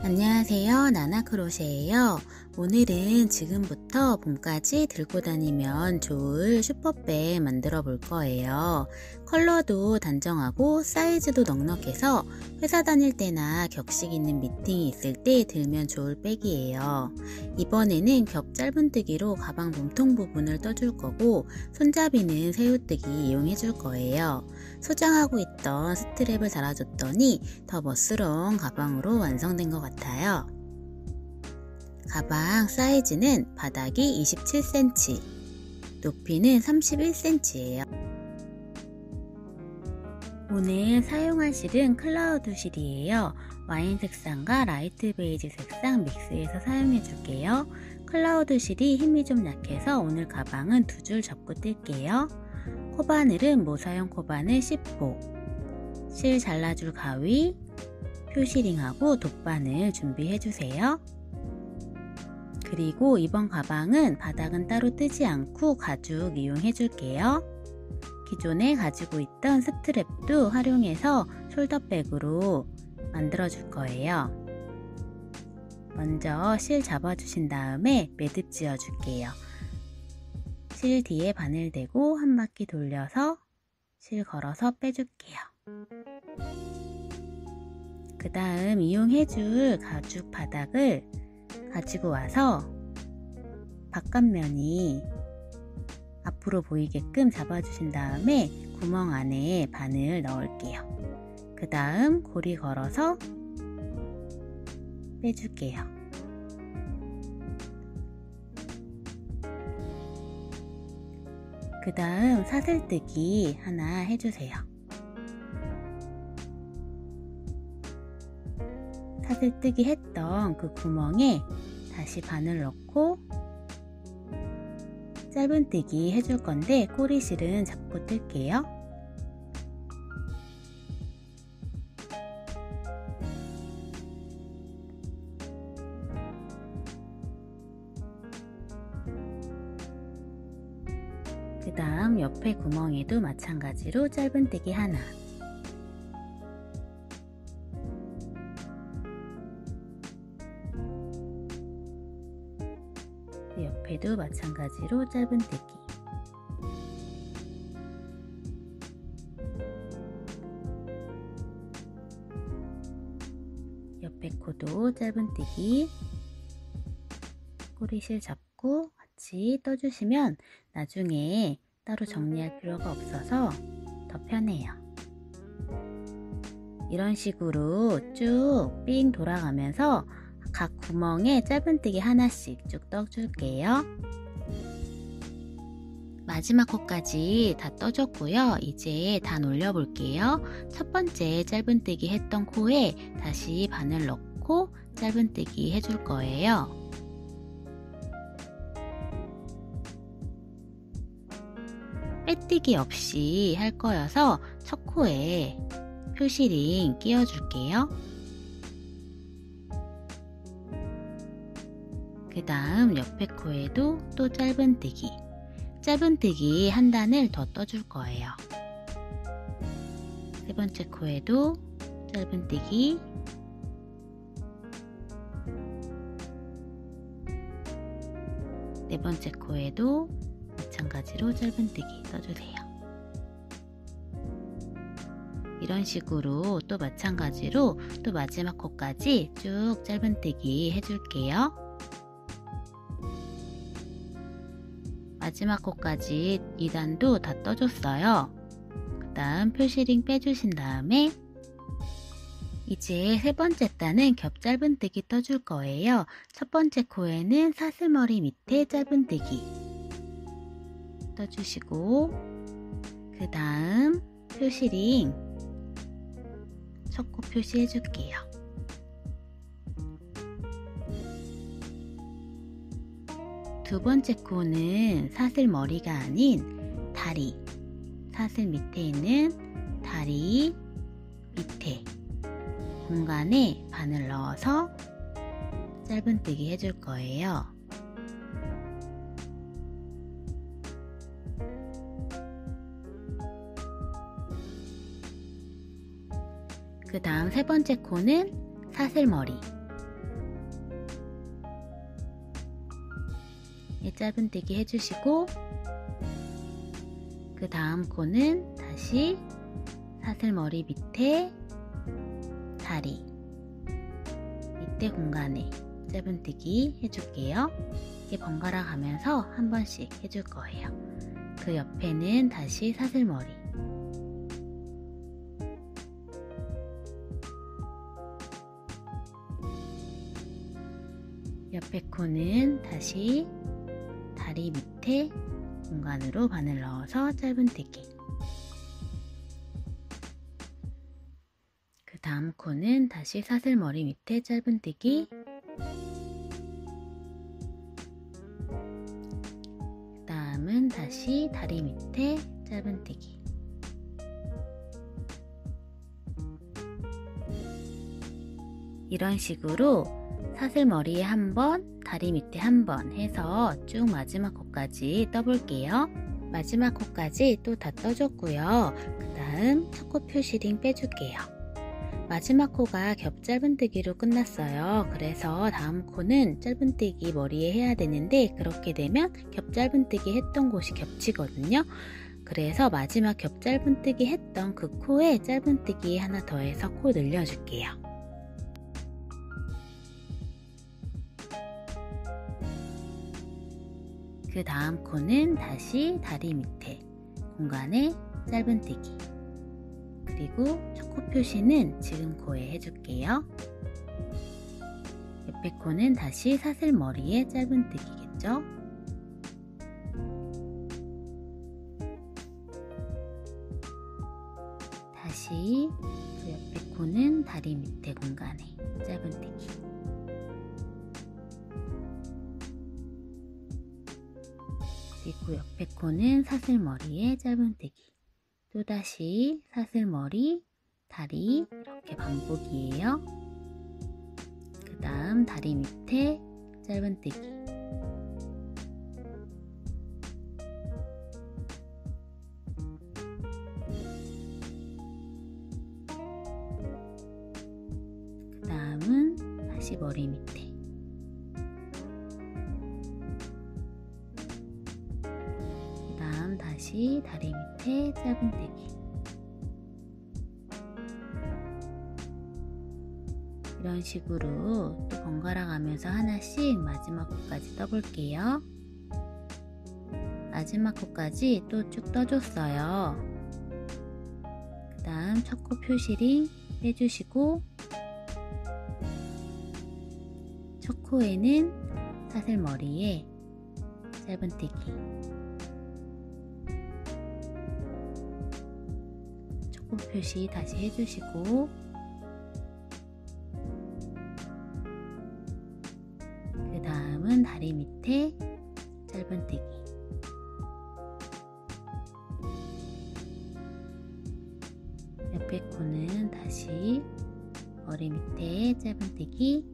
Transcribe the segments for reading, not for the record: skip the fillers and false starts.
안녕하세요, 나나크로셰예요. 오늘은 지금부터 봄까지 들고 다니면 좋을 슈퍼백 만들어 볼 거예요. 컬러도 단정하고 사이즈도 넉넉해서 회사 다닐 때나 격식 있는 미팅이 있을 때 들면 좋을 백이에요. 이번에는 겹 짧은뜨기로 가방 몸통 부분을 떠줄 거고, 손잡이는 새우뜨기 이용해 줄 거예요. 소장하고 있던 스트랩을 달아줬더니 더 멋스러운 가방으로 완성된 것 같아요. 가방 사이즈는 바닥이 27cm, 높이는 31cm예요. 오늘 사용할 실은 클라우드 실이에요. 와인 색상과 라이트 베이지 색상 믹스해서 사용해 줄게요. 클라우드 실이 힘이 좀 약해서 오늘 가방은 2줄 접고 뜰게요. 코바늘은 모사용 코바늘 10호, 실 잘라줄 가위, 표시링하고 돗바늘 준비해주세요. 그리고 이번 가방은 바닥은 따로 뜨지 않고 가죽 이용해줄게요. 기존에 가지고 있던 스트랩도 활용해서 숄더백으로 만들어줄 거예요. 먼저 실 잡아주신 다음에 매듭 지어줄게요. 실 뒤에 바늘 대고 한 바퀴 돌려서 실 걸어서 빼줄게요. 그 다음 이용해줄 가죽 바닥을 가지고 와서 바깥면이 앞으로 보이게끔 잡아주신 다음에 구멍 안에 바늘 넣을게요. 그 다음 고리 걸어서 빼줄게요. 그 다음 사슬뜨기 하나 해주세요. 사슬뜨기 했던 그 구멍에 다시 바늘 넣고 짧은뜨기 해줄 건데 꼬리실은 잡고 뜰게요. 그 다음 옆에 구멍에도 마찬가지로 짧은뜨기 하나, 옆에도 마찬가지로 짧은뜨기, 옆에 코도 짧은뜨기, 꼬리실 잡고 같이 떠주시면 나중에 따로 정리할 필요가 없어서 더 편해요. 이런 식으로 쭉 삥 돌아가면서 각 구멍에 짧은뜨기 하나씩 쭉 떠줄게요. 마지막 코까지 다 떠줬고요. 이제 단 올려볼게요. 첫 번째 짧은뜨기 했던 코에 다시 바늘 넣고 짧은뜨기 해줄 거예요. 빼뜨기 없이 할 거여서 첫 코에 표시링 끼워줄게요. 그 다음 옆에 코에도 또 짧은뜨기 한 단을 더 떠줄 거예요. 세 번째 코에도 짧은뜨기, 네 번째 코에도 마찬가지로 짧은뜨기 떠주세요. 이런 식으로 또 마찬가지로 또 마지막 코까지 쭉 짧은뜨기 해줄게요. 마지막 코까지 2단도 다 떠줬어요. 그 다음 표시링 빼주신 다음에 이제 세 번째 단은 겹 짧은뜨기 떠줄 거예요. 첫 번째 코에는 사슬머리 밑에 짧은뜨기 떠주시고, 그 다음 표시링 첫 코 표시해 줄게요. 두 번째 코는 사슬 머리가 아닌 다리, 사슬 밑에 있는 다리 밑에 공간에 바늘 넣어서 짧은뜨기 해줄 거예요. 그 다음 세 번째 코는 사슬머리. 짧은뜨기 해주시고, 그 다음 코는 다시 사슬머리 밑에 다리, 밑에 공간에 짧은뜨기 해줄게요. 이렇게 번갈아 가면서 한 번씩 해줄 거예요. 그 옆에는 다시 사슬머리, 옆에 코는 다시 다리 밑에 공간으로 바늘 넣어서 짧은뜨기. 그 다음 코는 다시 사슬머리 밑에 짧은뜨기. 그 다음은 다시 다리 밑에 짧은뜨기. 이런 식으로 사슬머리에 한 번, 다리 밑에 한 번 해서 쭉 마지막 코까지 떠볼게요. 마지막 코까지 또 다 떠줬고요. 그 다음 첫 코 표시링 빼줄게요. 마지막 코가 겹 짧은뜨기로 끝났어요. 그래서 다음 코는 짧은뜨기 머리에 해야 되는데, 그렇게 되면 겹 짧은뜨기 했던 곳이 겹치거든요. 그래서 마지막 겹 짧은뜨기 했던 그 코에 짧은뜨기 하나 더 해서 코 늘려줄게요. 그 다음 코는 다시 다리 밑에 공간에 짧은뜨기. 그리고 첫 코 표시는 지금 코에 해줄게요. 옆에 코는 다시 사슬머리에 짧은뜨기겠죠? 다시 그 옆에 코는 다리 밑에 공간에 짧은뜨기. 그리고 옆에 코는 사슬머리에 짧은뜨기. 또다시 사슬머리, 다리 이렇게 반복이에요. 그 다음 다리 밑에 짧은뜨기. 그 다음은 다시 머리 밑에. 그 다음 다시 다리 밑에 짧은뜨기. 이런 식으로 또 번갈아 가면서 하나씩 마지막 코까지 떠볼게요. 마지막 코까지 또 쭉 떠줬어요. 그 다음 첫 코 표시링 빼주시고, 첫 코에는 사슬머리에 짧은뜨기. 첫 코 표시 다시 해주시고, 그 다음은 다리 밑에 짧은뜨기. 옆에 코는 다시 머리 밑에 짧은뜨기.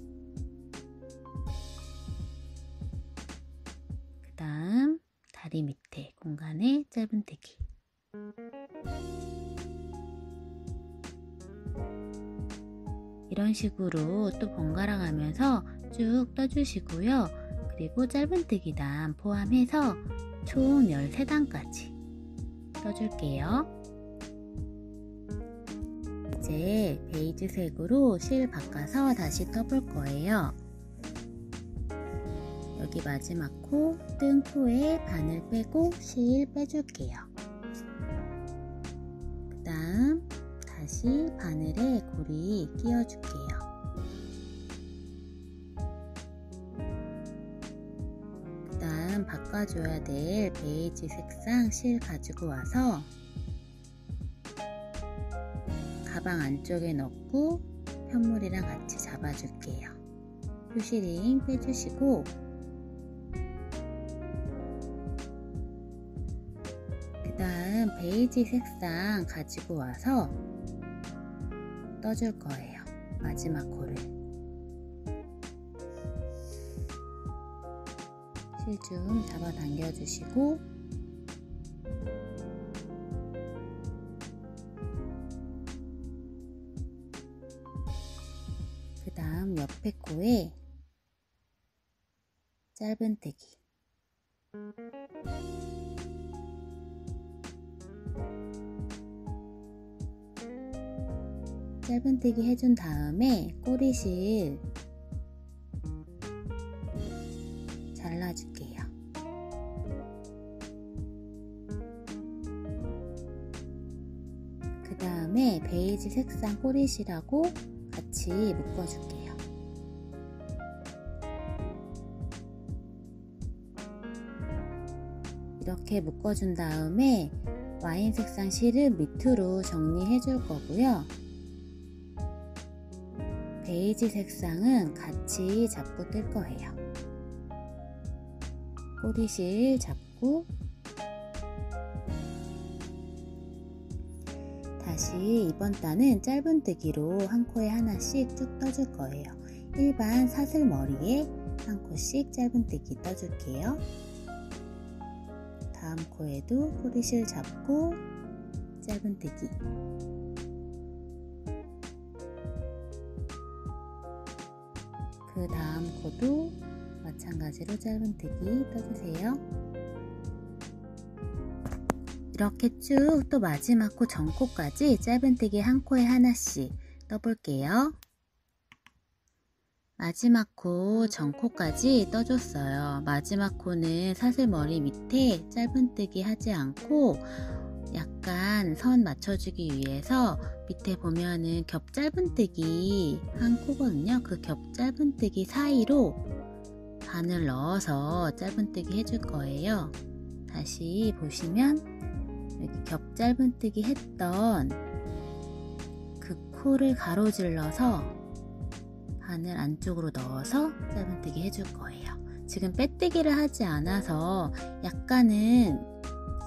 그 다음 다리 밑에 공간에 짧은뜨기. 이런 식으로 또 번갈아 가면서 쭉 떠주시고요. 그리고 짧은뜨기단 포함해서 총 13단까지 떠줄게요. 이제 베이지색으로 실 바꿔서 다시 떠볼 거예요. 여기 마지막 코, 뜬 코에 바늘 빼고 실 빼줄게요. 그 다음 다시 바늘에 고리 끼워줄게요. 그 다음 바꿔줘야 될 베이지 색상 실 가지고 와서 가방 안쪽에 넣고 편물이랑 같이 잡아줄게요. 표시링 빼주시고, 그 다음 베이지 색상 가지고 와서 떠줄 거예요. 마지막 코를. 실 좀 잡아당겨 주시고 그 다음 옆에 코에 짧은뜨기 짧은뜨기 해준 다음에 꼬리실 잘라줄게요. 그 다음에 베이지 색상 꼬리실하고 같이 묶어줄게요. 이렇게 묶어준 다음에 와인 색상 실은 밑으로 정리해 줄 거고요. 베이지 색상은 같이 잡고 뜰 거예요. 꼬리실 잡고 다시 이번 단은 짧은뜨기로 한 코에 하나씩 쭉 떠줄 거예요. 일반 사슬머리에 한 코씩 짧은뜨기 떠줄게요. 다음 코에도 꼬리실 잡고 짧은뜨기 그 다음 코도 마찬가지로 짧은뜨기 떠주세요. 이렇게 쭉 또 마지막 코 전코까지 짧은뜨기 한 코에 하나씩 떠볼게요. 마지막 코 전코까지 떠줬어요. 마지막 코는 사슬머리 밑에 짧은뜨기 하지 않고 약간 선 맞춰주기 위해서 밑에 보면은 겹 짧은뜨기 한 코거든요. 그 겹 짧은뜨기 사이로 바늘 넣어서 짧은뜨기 해줄 거예요. 다시 보시면 여기 겹 짧은뜨기 했던 그 코를 가로질러서 바늘 안쪽으로 넣어서 짧은뜨기 해줄 거예요. 지금 빼뜨기를 하지 않아서 약간은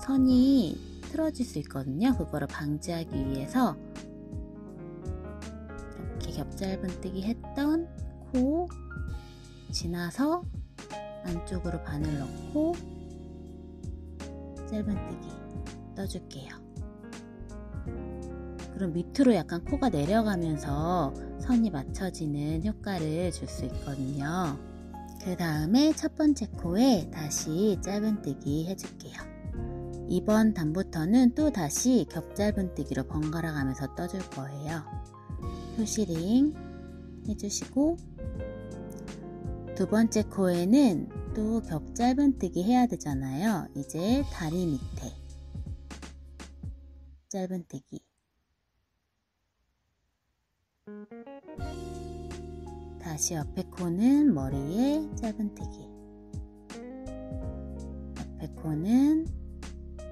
선이 틀어질 수 있거든요. 그거를 방지하기 위해서 이렇게 겹 짧은뜨기 했던 코 지나서 안쪽으로 바늘 넣고 짧은뜨기 떠줄게요. 그럼 밑으로 약간 코가 내려가면서 선이 맞춰지는 효과를 줄 수 있거든요. 그 다음에 첫 번째 코에 다시 짧은뜨기 해줄게요. 이번 단부터는 또 다시 겹 짧은뜨기로 번갈아 가면서 떠줄 거예요. 표시링 해주시고 두 번째 코에는 또 겹 짧은뜨기 해야 되잖아요. 이제 다리 밑에 짧은뜨기 다시 옆에 코는 머리에 짧은뜨기 옆에 코는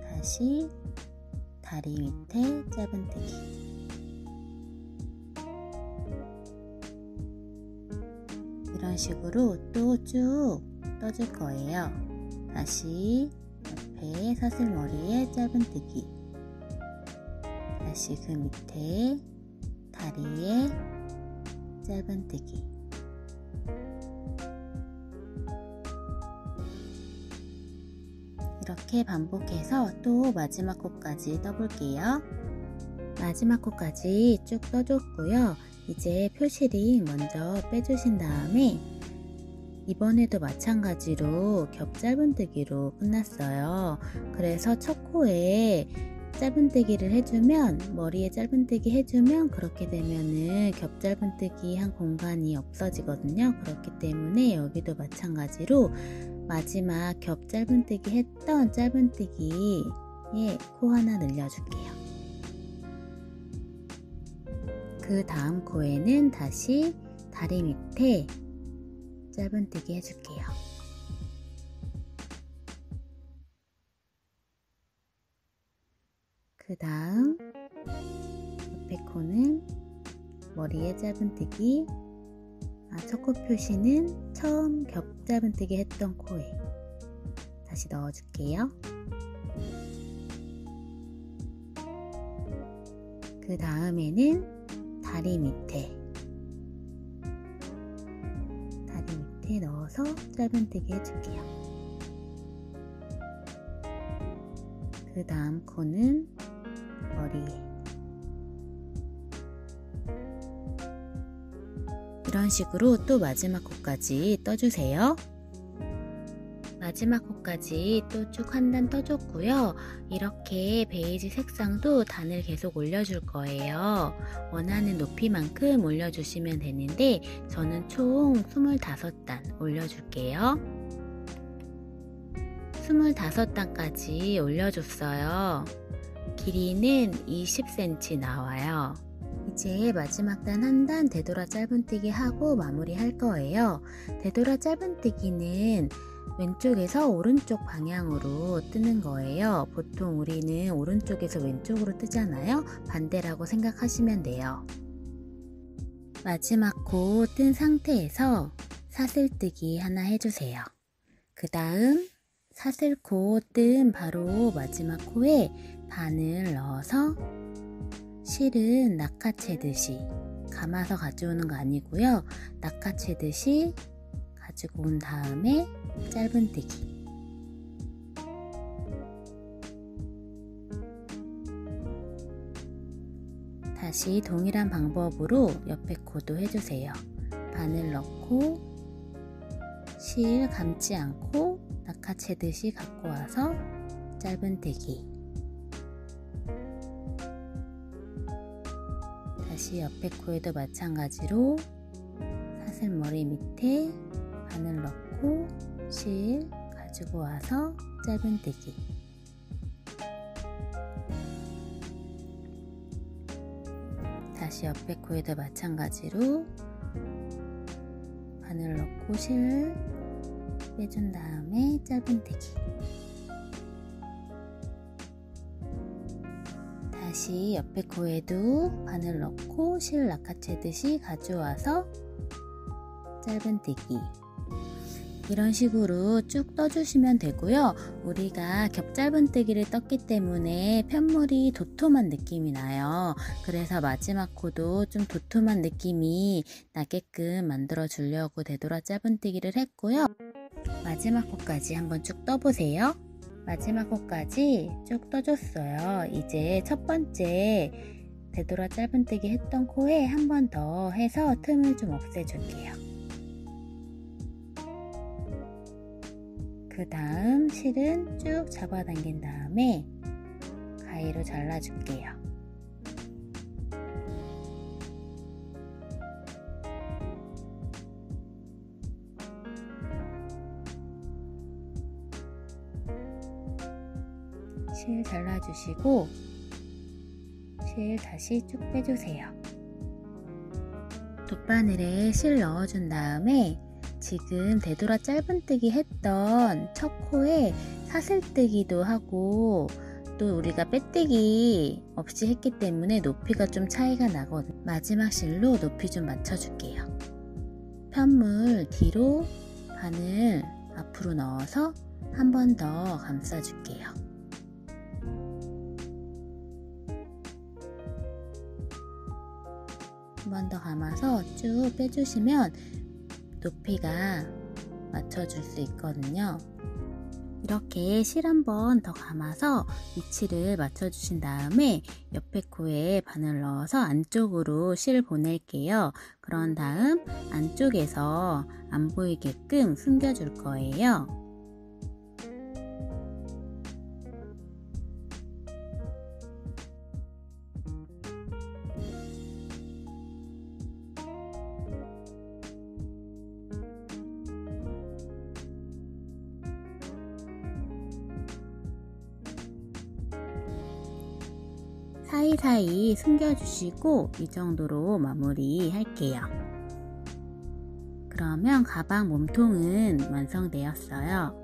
다시 다리 밑에 짧은뜨기 이런 식으로 또 쭉 떠줄 거예요. 다시 옆에 사슬머리에 짧은뜨기 다시 그 밑에 다리에 짧은뜨기 이렇게 반복해서 또 마지막 코까지 떠볼게요. 마지막 코까지 쭉 떠줬고요. 이제 표시링 먼저 빼주신 다음에 이번에도 마찬가지로 겹 짧은뜨기로 끝났어요. 그래서 첫 코에 짧은뜨기를 해주면 머리에 짧은뜨기 해주면 그렇게 되면은 겹 짧은뜨기 한 공간이 없어지거든요. 그렇기 때문에 여기도 마찬가지로 마지막 겹 짧은뜨기 했던 짧은뜨기에 코 하나 늘려줄게요. 그 다음 코에는 다시 다리 밑에 짧은뜨기 해줄게요. 그 다음 옆에 코는 머리에 짧은뜨기 첫 코 표시는 처음 겹 짧은뜨기 했던 코에 다시 넣어줄게요. 그 다음에는 다리 밑에 넣어서 짧은뜨기 해줄게요. 그 다음 코는 머리에. 이런 식으로 또 마지막 코까지 떠주세요. 마지막 코까지 또 쭉 한 단 떠줬고요. 이렇게 베이지 색상도 단을 계속 올려줄 거예요. 원하는 높이만큼 올려주시면 되는데 저는 총 25단 올려줄게요. 25단까지 올려줬어요. 길이는 20cm 나와요. 이제 마지막 단 한 단 되돌아 짧은뜨기 하고 마무리 할 거예요. 되돌아 짧은뜨기는 왼쪽에서 오른쪽 방향으로 뜨는 거예요. 보통 우리는 오른쪽에서 왼쪽으로 뜨잖아요. 반대라고 생각하시면 돼요. 마지막 코 뜬 상태에서 사슬뜨기 하나 해주세요. 그 다음 사슬코 뜬 바로 마지막 코에 바늘 넣어서 실은 낚아채듯이 감아서 가져오는 거 아니고요. 낚아채듯이 가지고 온 다음에 짧은뜨기. 다시 동일한 방법으로 옆에 코도 해주세요. 바늘 넣고 실 감지 않고 낚아채듯이 갖고 와서 짧은뜨기. 다시 옆에 코에도 마찬가지로 사슬머리 밑에 바늘 넣고 실 가지고 와서 짧은뜨기. 다시 옆에 코에도 마찬가지로 바늘 넣고 실 빼준 다음에 짧은뜨기. 다시 옆에 코에도 바늘 넣고 실 낚아채듯이 가져와서 짧은뜨기. 이런 식으로 쭉 떠주시면 되고요. 우리가 겹짧은뜨기를 떴기 때문에 편물이 도톰한 느낌이 나요. 그래서 마지막 코도 좀 도톰한 느낌이 나게끔 만들어 주려고 되돌아 짧은뜨기를 했고요. 마지막 코까지 한번 쭉 떠보세요. 마지막 코까지 쭉 떠줬어요. 이제 첫 번째 되돌아 짧은뜨기 했던 코에 한 번 더 해서 틈을 좀 없애줄게요. 그 다음 실은 쭉 잡아당긴 다음에 가위로 잘라줄게요. 실 잘라주시고 실 다시 쭉 빼주세요. 돗바늘에 실 넣어준 다음에 지금 되돌아 짧은뜨기 했던 첫 코에 사슬뜨기도 하고 또 우리가 빼뜨기 없이 했기 때문에 높이가 좀 차이가 나거든요. 마지막 실로 높이 좀 맞춰줄게요. 편물 뒤로 바늘 앞으로 넣어서 한 번 더 감싸줄게요. 한 번 더 감아서 쭉 빼주시면 높이가 맞춰줄 수 있거든요. 이렇게 실 한 번 더 감아서 위치를 맞춰주신 다음에 옆에 코에 바늘 넣어서 안쪽으로 실 보낼게요. 그런 다음 안쪽에서 안 보이게끔 숨겨줄 거예요. 사이사이 숨겨주시고 이 정도로 마무리 할게요. 그러면 가방 몸통은 완성되었어요.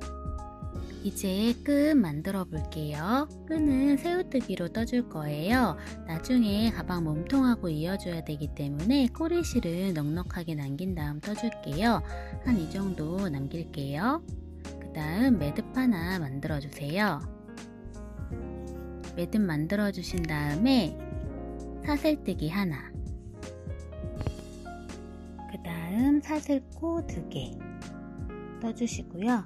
이제 끈 만들어 볼게요. 끈은 새우뜨기로 떠줄 거예요. 나중에 가방 몸통하고 이어줘야 되기 때문에 꼬리실을 넉넉하게 남긴 다음 떠줄게요. 한 이 정도 남길게요. 그 다음 매듭 하나 만들어 주세요. 매듭 만들어 주신 다음에 사슬뜨기 하나, 그 다음 사슬코 2개 떠주시고요.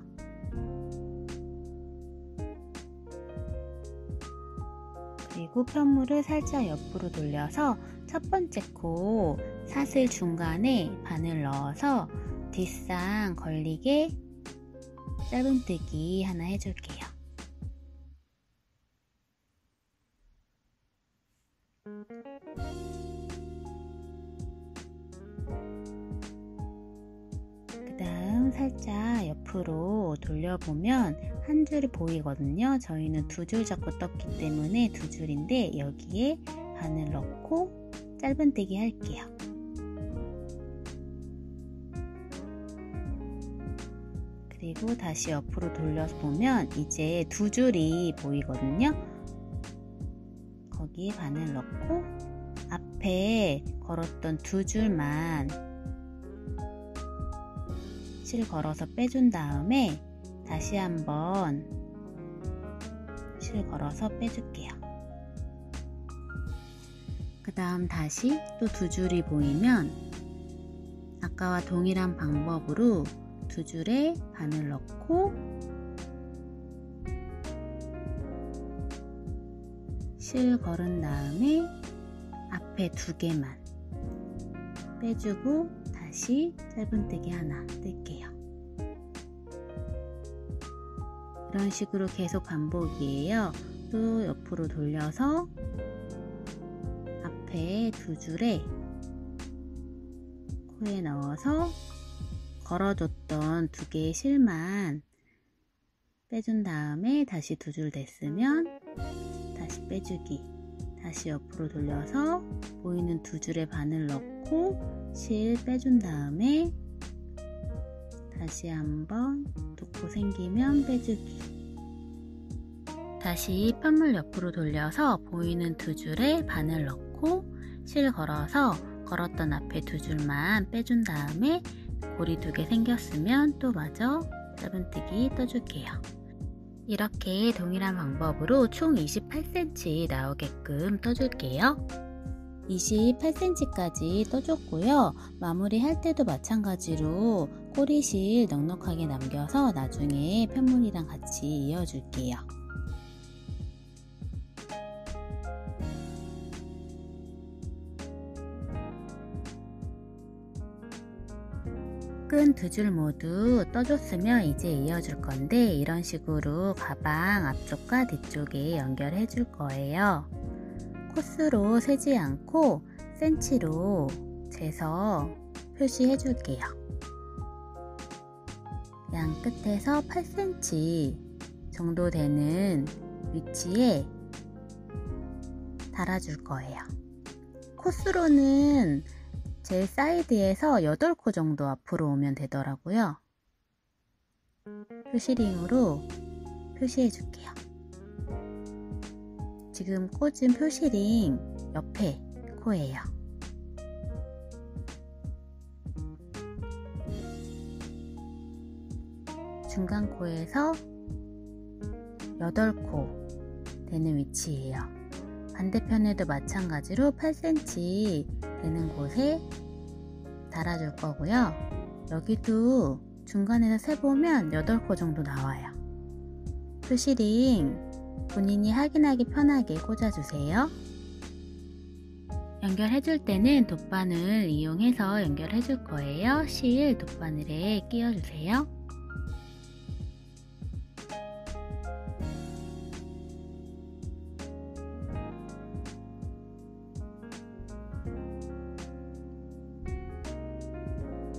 그리고 편물을 살짝 옆으로 돌려서 첫 번째 코 사슬 중간에 바늘 넣어서 뒷상 걸리게 짧은뜨기 하나 해줄게요. 그 다음 살짝 옆으로 돌려보면 한 줄이 보이거든요. 저희는 두 줄 잡고 떴기 때문에 두 줄인데 여기에 바늘 넣고 짧은뜨기 할게요. 그리고 다시 옆으로 돌려서 보면 이제 두 줄이 보이거든요. 거기에 바늘 넣고 앞에 걸었던 두 줄만 실 걸어서 빼준 다음에 다시 한번 실 걸어서 빼줄게요. 그 다음 다시 또 두 줄이 보이면 아까와 동일한 방법으로 두 줄에 바늘 넣고 실 걸은 다음에 앞에 두 개만 빼주고 다시 짧은뜨기 하나 뜰게요. 이런 식으로 계속 반복이에요. 또 옆으로 돌려서 앞에 두 줄에 코에 넣어서 걸어줬던 두 개의 실만 빼준 다음에 다시 두 줄 됐으면 다시 빼주기, 다시 옆으로 돌려서 보이는 두 줄에 바늘 넣고 실 빼준 다음에 다시 한번 두 코 생기면 빼주기, 다시 편물 옆으로 돌려서 보이는 두 줄에 바늘 넣고 실 걸어서 걸었던 앞에 두 줄만 빼준 다음에 고리 두 개 생겼으면 또 마저 짧은뜨기 떠줄게요. 이렇게 동일한 방법으로 총 28cm 나오게끔 떠줄게요. 28cm까지 떠줬고요. 마무리 할 때도 마찬가지로 꼬리실 넉넉하게 남겨서 나중에 편물이랑 같이 이어줄게요. 끈 두 줄 모두 떠줬으면 이제 이어줄 건데 이런 식으로 가방 앞쪽과 뒤쪽에 연결해 줄 거예요. 코스로 세지 않고 센치로 재서 표시해 줄게요. 양 끝에서 8cm 정도 되는 위치에 달아줄 거예요. 코스로는 제일 사이드에서 8코 정도 앞으로 오면 되더라고요. 표시링으로 표시해 줄게요. 지금 꽂은 표시링 옆에 코예요. 중간 코에서 8코 되는 위치예요. 반대편에도 마찬가지로 8cm 되는 곳에 달아줄 거고요. 여기도 중간에서 세보면 8코 정도 나와요. 표시링 본인이 확인하기 편하게 꽂아주세요. 연결해줄 때는 돗바늘 이용해서 연결해줄 거예요. 실 돗바늘에 끼워주세요.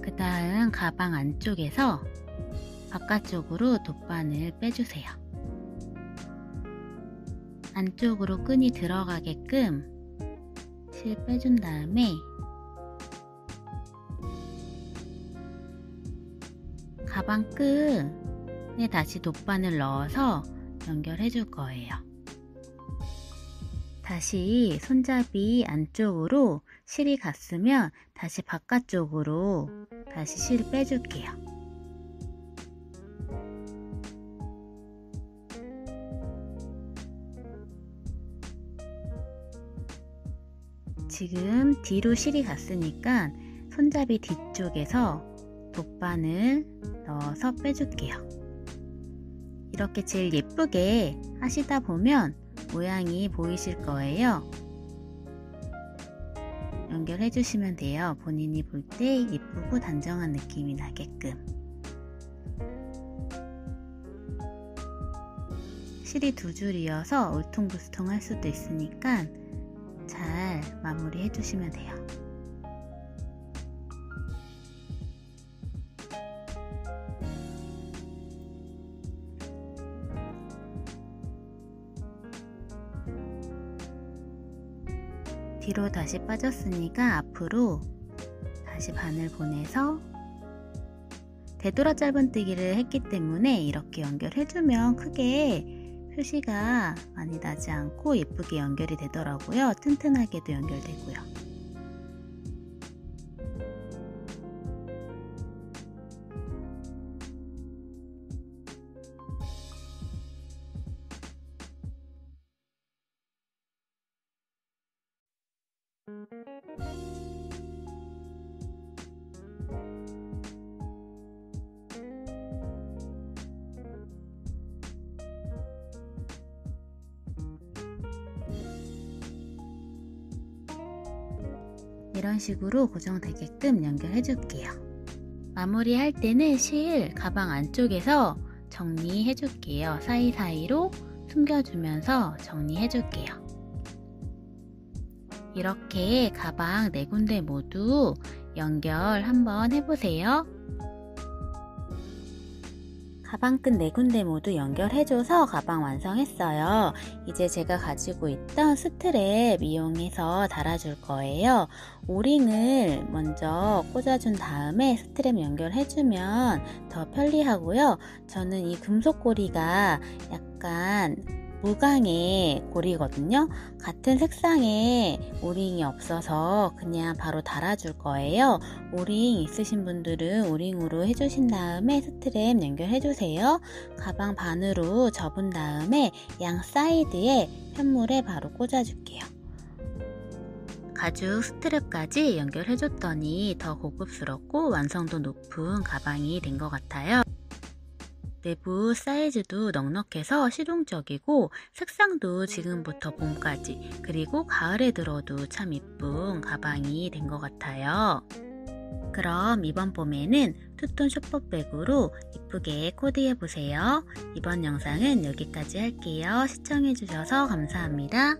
그 다음 가방 안쪽에서 바깥쪽으로 돗바늘 빼주세요. 안쪽으로 끈이 들어가게끔 실 빼준 다음에 가방 끈에 다시 돗바늘 넣어서 연결해 줄 거예요. 다시 손잡이 안쪽으로 실이 갔으면 다시 바깥쪽으로 다시 실 빼줄게요. 지금 뒤로 실이 갔으니까 손잡이 뒤쪽에서 돗바늘 넣어서 빼줄게요. 이렇게 제일 예쁘게 하시다 보면 모양이 보이실 거예요. 연결해 주시면 돼요. 본인이 볼 때 예쁘고 단정한 느낌이 나게끔. 실이 두 줄이어서 울퉁불퉁할 수도 있으니까 잘 마무리 해주시면 돼요. 뒤로 다시 빠졌으니까 앞으로 다시 바늘 보내서 되돌아 짧은뜨기를 했기 때문에 이렇게 연결해주면 크게 표시가 많이 나지 않고 예쁘게 연결이 되더라고요. 튼튼하게도 연결되고요. 이런 식으로 고정되게끔 연결해 줄게요. 마무리할 때는 실 가방 안쪽에서 정리해 줄게요. 사이사이로 숨겨주면서 정리해 줄게요. 이렇게 가방 4군데 모두 연결 한번 해보세요. 가방끈 4군데 모두 연결해줘서 가방 완성했어요. 이제 제가 가지고 있던 스트랩 이용해서 달아줄 거예요. 오링을 먼저 꽂아준 다음에 스트랩 연결해주면 더 편리하고요. 저는 이 금속고리가 약간 무광의 고리거든요. 같은 색상의 오링이 없어서 그냥 바로 달아줄 거예요. 오링 있으신 분들은 오링으로 해주신 다음에 스트랩 연결해주세요. 가방 반으로 접은 다음에 양 사이드에 편물에 바로 꽂아줄게요. 가죽 스트랩까지 연결해줬더니 더 고급스럽고 완성도 높은 가방이 된 것 같아요. 내부 사이즈도 넉넉해서 실용적이고 색상도 지금부터 봄까지 그리고 가을에 들어도 참 예쁜 가방이 된 것 같아요. 그럼 이번 봄에는 투톤 슈퍼백으로 이쁘게 코디해보세요. 이번 영상은 여기까지 할게요. 시청해주셔서 감사합니다.